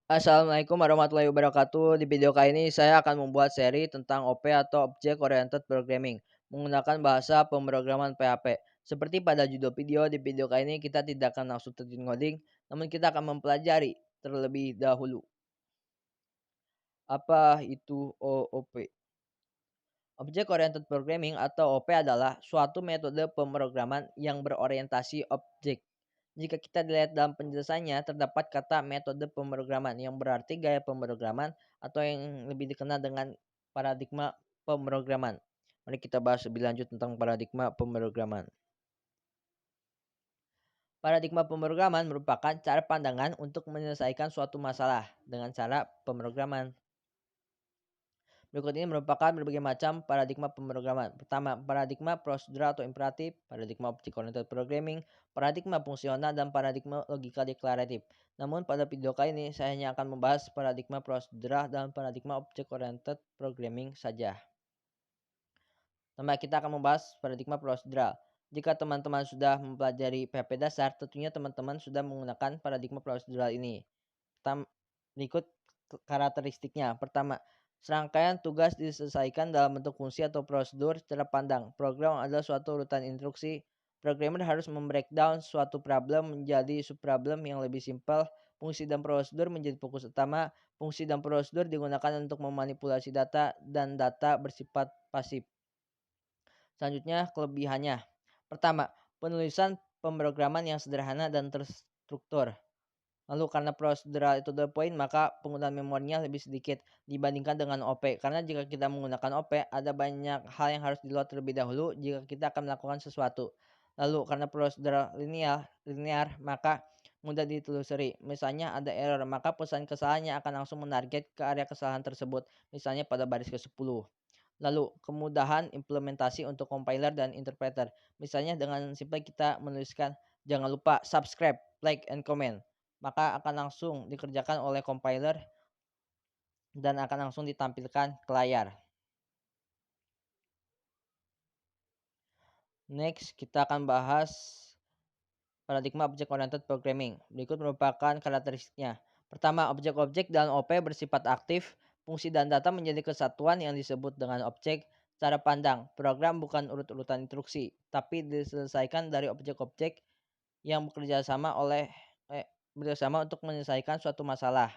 Assalamualaikum warahmatullahi wabarakatuh. Di video kali ini saya akan membuat seri tentang OP atau Object Oriented Programming menggunakan bahasa pemrograman PHP. Seperti pada judul video, di video kali ini kita tidak akan langsung terjun ngoding, namun kita akan mempelajari terlebih dahulu apa itu OOP. Object Oriented Programming atau OP adalah suatu metode pemrograman yang berorientasi objek. Jika kita dilihat dalam penjelasannya, terdapat kata metode pemrograman yang berarti gaya pemrograman atau yang lebih dikenal dengan paradigma pemrograman. Mari kita bahas lebih lanjut tentang paradigma pemrograman. Paradigma pemrograman merupakan cara pandangan untuk menyelesaikan suatu masalah dengan cara pemrograman. Berikut ini merupakan berbagai macam paradigma pemrograman. Pertama, paradigma prosedural atau imperatif, paradigma object-oriented programming, paradigma fungsional, dan paradigma logika deklaratif. Namun pada video kali ini saya hanya akan membahas paradigma prosedural dan paradigma object-oriented programming saja. Pertama, kita akan membahas paradigma prosedural. Jika teman-teman sudah mempelajari PHP dasar, tentunya teman-teman sudah menggunakan paradigma prosedural ini. Berikut karakteristiknya. Pertama, serangkaian tugas diselesaikan dalam bentuk fungsi atau prosedur cara pandang. Program adalah suatu urutan instruksi. Programmer harus membreakdown suatu problem menjadi subproblem yang lebih simpel. Fungsi dan prosedur menjadi fokus utama. Fungsi dan prosedur digunakan untuk memanipulasi data dan data bersifat pasif. Selanjutnya, kelebihannya. Pertama, penulisan pemrograman yang sederhana dan terstruktur. Lalu karena prosedural itu the point, maka penggunaan memorinya lebih sedikit dibandingkan dengan OP. Karena jika kita menggunakan OP, ada banyak hal yang harus di-load terlebih dahulu jika kita akan melakukan sesuatu. Lalu karena prosedural linear, maka mudah ditelusuri. Misalnya ada error, maka pesan kesalahannya akan langsung menarget ke area kesalahan tersebut, misalnya pada baris ke-10. Lalu kemudahan implementasi untuk compiler dan interpreter. Misalnya dengan simple kita menuliskan jangan lupa subscribe, like, and comment. Maka akan langsung dikerjakan oleh compiler dan akan langsung ditampilkan ke layar. Next, kita akan bahas paradigma Object Oriented Programming. Berikut merupakan karakteristiknya. Pertama, objek-objek dan OP bersifat aktif. Fungsi dan data menjadi kesatuan yang disebut dengan objek. Cara pandang, program bukan urut-urutan instruksi, tapi diselesaikan dari objek-objek yang bekerjasama untuk menyelesaikan suatu masalah.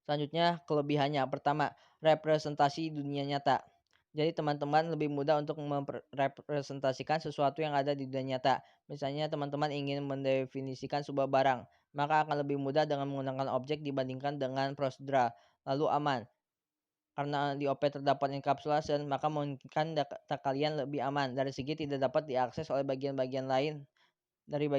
Selanjutnya, kelebihannya. Pertama, representasi dunia nyata. Jadi teman-teman lebih mudah untuk merepresentasikan sesuatu yang ada di dunia nyata. Misalnya teman-teman ingin mendefinisikan sebuah barang, maka akan lebih mudah dengan menggunakan objek dibandingkan dengan prosedural. Lalu aman. Karena di OP terdapat encapsulation, maka memungkinkan data kalian lebih aman dari segi tidak dapat diakses oleh bagian-bagian lain dari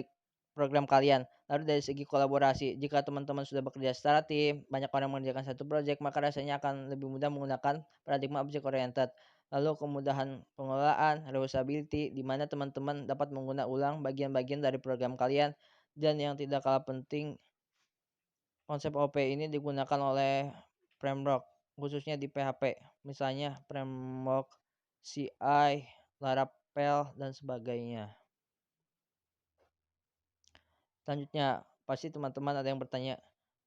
program kalian. Lalu dari segi kolaborasi, jika teman-teman sudah bekerja secara tim, banyak orang mengerjakan satu proyek, maka rasanya akan lebih mudah menggunakan paradigma object oriented. Lalu kemudahan pengelolaan, reusability, di mana teman-teman dapat menggunakan ulang bagian-bagian dari program kalian. Dan yang tidak kalah penting, konsep OP ini digunakan oleh framework, khususnya di PHP. Misalnya framework CI, Laravel, dan sebagainya. Selanjutnya, pasti teman-teman ada yang bertanya,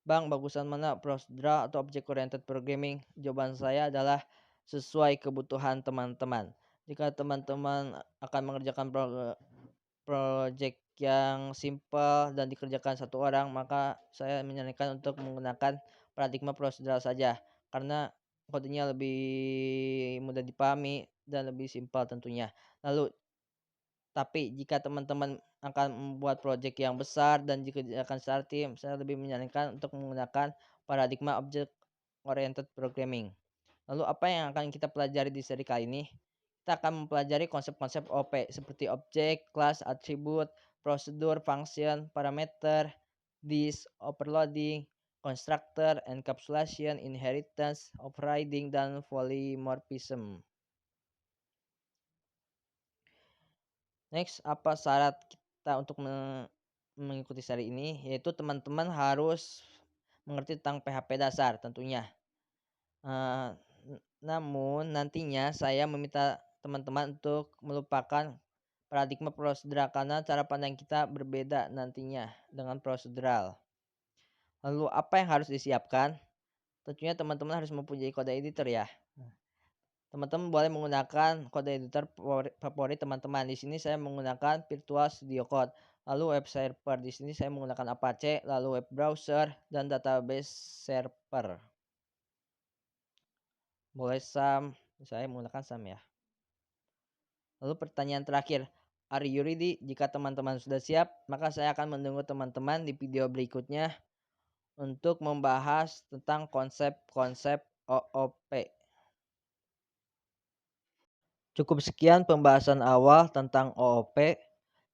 Bang, bagusan mana prosedural atau object oriented programming? Jawaban saya adalah sesuai kebutuhan teman-teman. Jika teman-teman akan mengerjakan project yang simple dan dikerjakan satu orang, maka saya menyarankan untuk menggunakan paradigma prosedural saja karena kodenya lebih mudah dipahami dan lebih simpel tentunya. Lalu tapi jika teman-teman akan membuat proyek yang besar dan dikerjakan secara tim, saya lebih menyarankan untuk menggunakan paradigma object oriented programming. Lalu apa yang akan kita pelajari di seri kali ini? Kita akan mempelajari konsep-konsep OP seperti object, class, attribute, prosedur, function, parameter, disk, overloading, constructor, encapsulation, inheritance, overriding, dan polymorphism. Next, apa syarat kita untuk mengikuti seri ini? Yaitu teman-teman harus mengerti tentang PHP dasar tentunya. Namun nantinya saya meminta teman-teman untuk melupakan paradigma prosedural karena cara pandang kita berbeda nantinya dengan prosedural. Lalu apa yang harus disiapkan? Tentunya teman-teman harus mempunyai kode editor ya. Teman-teman boleh menggunakan kode editor favorit teman-teman. Di sini saya menggunakan Virtual Studio Code. Lalu web server, di sini saya menggunakan Apache, lalu web browser dan database server. Boleh SAM, saya menggunakan SAM ya. Lalu pertanyaan terakhir, are you ready? Jika teman-teman sudah siap, maka saya akan menunggu teman-teman di video berikutnya untuk membahas tentang konsep-konsep OOP. Cukup sekian pembahasan awal tentang OOP.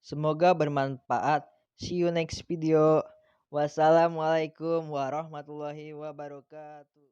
Semoga bermanfaat. See you next video. Wassalamualaikum warahmatullahi wabarakatuh.